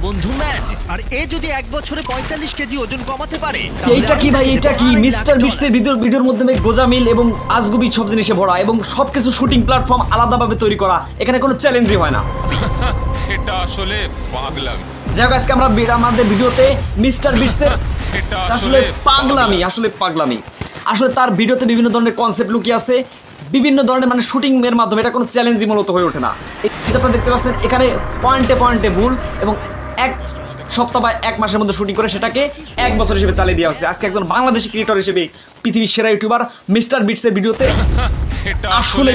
বন্ধু ম্যাচ, আর এ যদি এক বছরে 45 কেজি ওজন কমাতে পারে, এইটা কি ভাই, এটা কি মিস্টার বিটসের ভিডিওর মধ্যে গোজামিল এবং আজগুবি সব জিনিসে ভরা এবং সবকিছু শুটিং প্ল্যাটফর্ম আলাদাভাবে তৈরি করা, এখানে কোনো চ্যালেঞ্জই হয় না। এটা আসলে পাগলামি। যাই হোক, আজকে আমরা আমাদের ভিডিওতে মিস্টার বিটসের আসলে পাগলামি, আসলে তার ভিডিওতে বিভিন্ন ধরনের কনসেপ্ট লুকিয়ে আছে, বিভিন্ন ধরনের মানে শুটিং এর মাধ্যমে এটা কোনো চ্যালেঞ্জই মূলত হয়ে ওঠে না। আপনারা দেখতে পাচ্ছেন এখানে পয়েন্টে পয়েন্টে ভুল এবং এক সপ্তাহ বা এক মাসের মধ্যে শুটিং করে সেটাকে এক বছর হিসেবে চালিয়ে দেওয়া হচ্ছে। আজকে একজন বাংলাদেশি ক্রিয়েটর হিসেবে পৃথিবীর সেরা ইউটিউবার মিস্টার বিটসের ভিডিওতে আসলে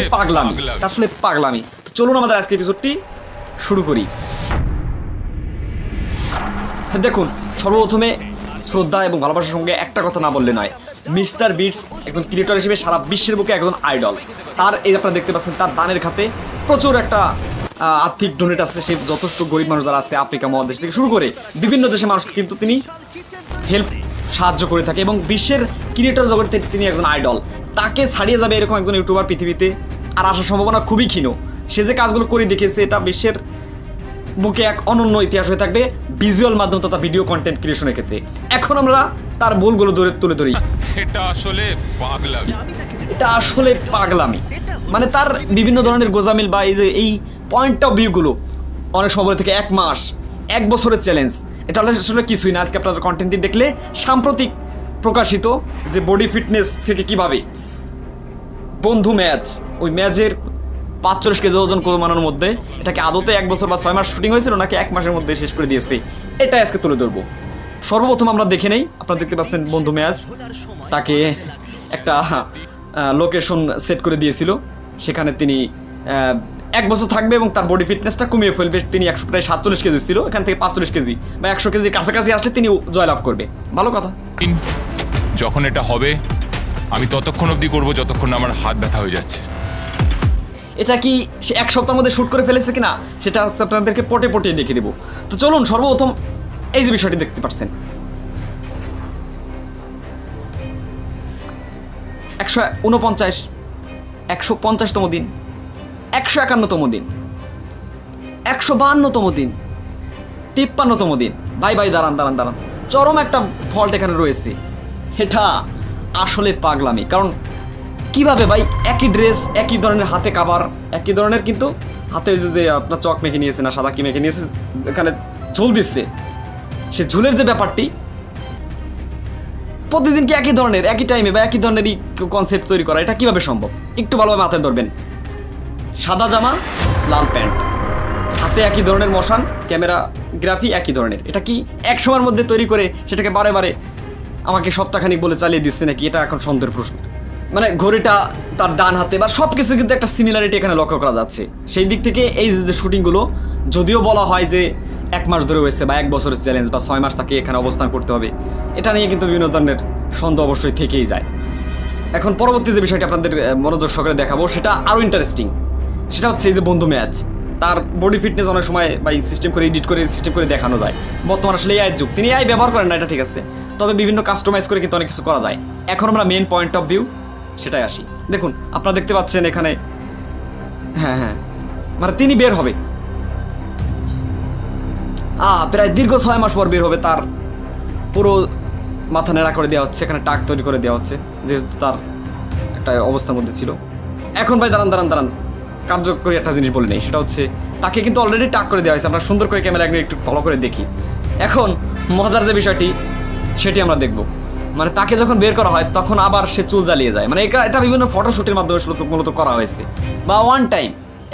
পাগলামি। তো চলুন আমাদের আজকে এপিসোডটি শুরু করি। দেখুন, সর্বপ্রথমে শ্রদ্ধা এবং ভালোবাসার সঙ্গে একটা কথা না বললে নয়, মিস্টার বিটস একজন ক্রিয়েটর হিসেবে সারা বিশ্বের বুকে একজন আইডল। তার এই আপনারা দেখতে পাচ্ছেন তার দানের খাতে প্রচুর একটা আর্থিক ডোনেট আছে। সে যথেষ্ট গরিব মানুষ যারা আছে আফ্রিকা মহাদেশ থেকে শুরু করে বিভিন্ন দেশের মানুষকে কিন্তু তিনি সাহায্য করে থাকে এবং বিশ্বের ক্রিয়েটর জগতে তিনি একজন আইডল। তাকে ছাড়িয়ে যাবে এরকম একজন ইউটিউবার পৃথিবীতে আর আসার সম্ভাবনা খুবই ক্ষীণ। সে যে কাজগুলো করে দেখিয়েছে এটা বিশ্বের বুকে এক অনন্য ইতিহাস হয়ে থাকবে ভিজুয়াল মাধ্যম তথা ভিডিও কন্টেন্ট ক্রিয়েশনের ক্ষেত্রে। এখন আমরা তার ভুলগুলো তুলে ধরি। এটা আসলে পাগলামি, মানে তার বিভিন্ন ধরনের গোজামিল বা এই যে এই পয়েন্ট অফ ভিউগুলো অনেক সময় থেকে এক মাস এক বছরের চ্যালেঞ্জ, এটা আসলে কিছুই না। আজকে আপনার কন্টেন্টটি দেখলে সাম্প্রতিক প্রকাশিত যে বডি ফিটনেস থেকে কিভাবে বন্ধু ম্যাচ, ওই ম্যাচের 45 কেজি ওজন কমানোর মধ্যে এটাকে আদতে এক বছর বা 6 মাস শুটিং হয়েছিল নাকি এক মাসের মধ্যে শেষ করে দিয়েছে, এটা আজকে তুলে ধরবো। সর্বপ্রথম আমরা দেখে নেই, আপনারা দেখতে পাচ্ছেন বন্ধু ম্যাচ তাকে একটা লোকেশন সেট করে দিয়েছিল, সেখানে তিনি এক বছর থাকবে এবং তার বডি ফিটনেসটা কমিয়ে ফেলবে। তিনি প্রায় 47 কেজি ছিল, এখান থেকে 45 কেজি বা 100 কেজির কাছাকাছি আসলে তিনি জয়লাভ করবে। ভালো কথা। যখন এটা হবে আমি ততক্ষণ অবধি করবো যতক্ষণ আমার হাত ব্যথা হয়ে যাচ্ছে। এটা কি সে এক সপ্তাহের মধ্যে শ্যুট করে ফেলেছে কিনা সেটা আপনাদেরকে পটিয়ে দেখিয়ে দেবো। তো চলুন সর্বপ্রথম এই যে বিষয়টি দেখতে পাচ্ছেন, 149, 150তম দিন, 151তম দিন, 152তম দিন, 53তম দিন। ভাই দাঁড়ান, চরম একটা ফল্ট এখানে রয়েছে। এটা আসলে পাগলামি। কারণ কিভাবে ভাই একই ড্রেস, একই ধরনের হাতে কাবার, একই ধরনের কিন্তু হাতে যে আপনার চক মেখে নিয়েছে না সাদা কি মেখে নিয়েছে, এখানে ঝুল দিচ্ছে, সে ঝুলের যে ব্যাপারটি প্রতিদিন কি একই ধরনের একই টাইমে বা একই ধরনেরই কনসেপ্ট তৈরি করা, এটা কিভাবে সম্ভব? একটু ভালোভাবে মাথায় ধরবেন। সাদা জামা, লাল প্যান্ট, হাতে একই ধরনের মশান, ক্যামেরাগ্রাফি একই ধরনের, এটা কি এক সময়ের মধ্যে তৈরি করে সেটাকে বারে আমাকে সপ্তাহখানিক বলে চালিয়ে দিচ্ছে নাকি? এটা এখন সন্দেহের প্রশ্ন। মানে ঘড়িটা তার ডান হাতে বা সব কিছু কিন্তু একটা সিমিলারিটি এখানে লক্ষ্য করা যাচ্ছে। সেই দিক থেকে এই যে শুটিংগুলো যদিও বলা হয় যে এক মাস ধরে হয়েছে বা এক বছরের চ্যালেঞ্জ বা 6 মাস তাকে এখানে অবস্থান করতে হবে, এটা নিয়ে কিন্তু বিভিন্ন ধরনের সন্দেহ অবশ্যই থেকেই যায়। এখন পরবর্তী যে বিষয়টি আপনাদের মনোযোগ সহকারে দেখাবো সেটা আরও ইন্টারেস্টিং। সেটা হচ্ছে এই যে বন্ধু ম্যাচ, তার বডি ফিটনেস অনেক সময় বা সিস্টেম করে এডিট করে সিস্টেম করে দেখানো যায়। বর্তমানে আসলে এআই যুগ, তিনি এআই ব্যবহার করেন না, এটা ঠিক আছে, তবে বিভিন্ন কাস্টমাইজ করে কিন্তু অনেক কিছু করা যায়। এখন আমরা মেন পয়েন্ট অফ ভিউ সেটাই আসি। দেখুন, আপনারা দেখতে পাচ্ছেন এখানে, হ্যাঁ মানে তিনি বের হবে প্রায় দীর্ঘ 6 মাস পর বের হবে। তার পুরো মাথা নেড়া করে দেওয়া হচ্ছে, এখানে টাক তৈরি করে দেওয়া হচ্ছে যেহেতু তার একটা অবস্থার মধ্যে ছিল। এখন ভাই দাঁড়ান, কার্যকরী একটা জিনিস বলে নেই, সেটা হচ্ছে তাকে কিন্তু অলরেডি টাক করে দেওয়া হয়েছে। আমরা সুন্দর করে ক্যামেরা একটু ফলো করে দেখি। এখন মজার যে বিষয়টি সেটি আমরা দেখব, মানে তাকে যখন বের করা হয় তখন আবার সে চুল জ্বালিয়ে যায়। মানে এটা বিভিন্ন ফটোশ্যুটের মাধ্যমে মূলত করা হয়েছে বা ওয়ান টাইম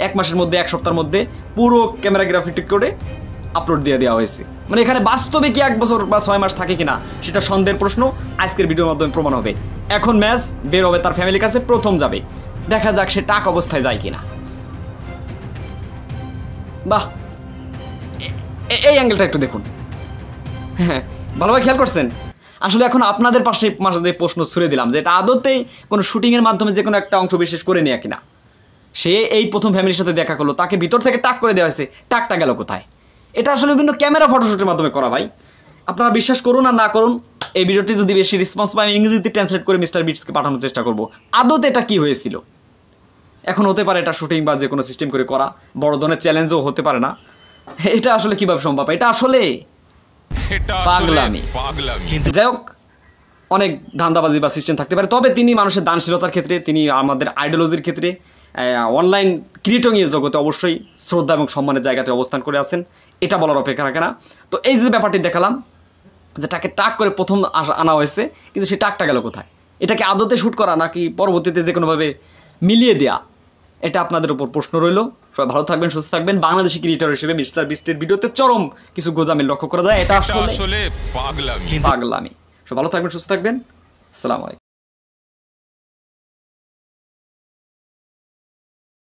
এক মাসের মধ্যে এক সপ্তাহের মধ্যে পুরো ক্যামেরাগ্রাফি করে আপলোড দিয়ে দেওয়া হয়েছে। মানে এখানে বাস্তবে কি এক বছর বা 6 মাস থাকে কিনা সেটা সন্দেহের প্রশ্ন, আজকের ভিডিওর মাধ্যমে প্রমাণ হবে। এখন ম্যাচ বের হবে, তার ফ্যামিলির কাছে প্রথম যাবে, দেখা যাক সে টাক অবস্থায় যায় কিনা। বাহ, এই অ্যাঙ্গেলটা একটু দেখুন। হ্যাঁ, ভালোভাবে খেয়াল করছেন। আসলে এখন আপনাদের মাঝে প্রশ্ন ছুড়ে দিলাম যে এটা আদতেই কোনো শুটিংয়ের মাধ্যমে যে কোনো একটা অংশ বিশেষ করে নেয়া কিনা। সে এই প্রথম ফ্যামিলির সাথে দেখা করলো, তাকে ভিতর থেকে টাক করে দেওয়া হয়েছে, টাকটা গেল কোথায়? এটা আসলে বিভিন্ন ক্যামেরা ফটোশ্যুটের মাধ্যমে করা ভাই। আপনারা বিশ্বাস করুন আর না করুন, এই ভিডিওটি যদি বেশি রেসপন্স পাই আমি ইংরেজিতে ট্রান্সলেট করে মিস্টার বিটসকে পাঠানোর চেষ্টা করব আদতে এটা কী হয়েছিল। এখন হতে পারে এটা শুটিং বা যে কোনো সিস্টেম করে করা, বড় ধরনের চ্যালেঞ্জও হতে পারে না, এটা আসলে কিভাবে সম্ভব? এটা আসলে এটা পাগলামি। পাগলামি। যাই হোক, অনেক ধান্দাবাজি বা সিস্টেম থাকতে পারে, তবে তিনি মানুষের দানশীলতার ক্ষেত্রে, তিনি আমাদের আইডিওলজির ক্ষেত্রে, অনলাইন ক্রিয়েটিং এর জগতে অবশ্যই শ্রদ্ধা এবং সম্মানের জায়গাতে অবস্থান করে আছেন, এটা বলার অপেক্ষা রাখে না। তো এই যে ব্যাপারটি দেখালাম যে তাকে টাক করে প্রথম আনা হয়েছে, কিন্তু সেই টাকটা গেল কোথায়? এটাকে আদতে শ্যুট করা নাকি পরবর্তীতে যে কোনোভাবে মিলিয়ে দেয়া, এটা আপনাদের উপর প্রশ্ন রইল। সবাই ভালো থাকবেন, সুস্থ থাকবেন। বাংলাদেশি ক্রিয়েটর হিসেবে মিস্টার বিস্টের ভিডিওতে চরম কিছু গোজামিল লক্ষ্য করা যায়, এটা আসলে পাগলামি। পাগলামি। সব ভালো থাকবেন, সুস্থ থাকবেন। আসসালামু আলাইকুম।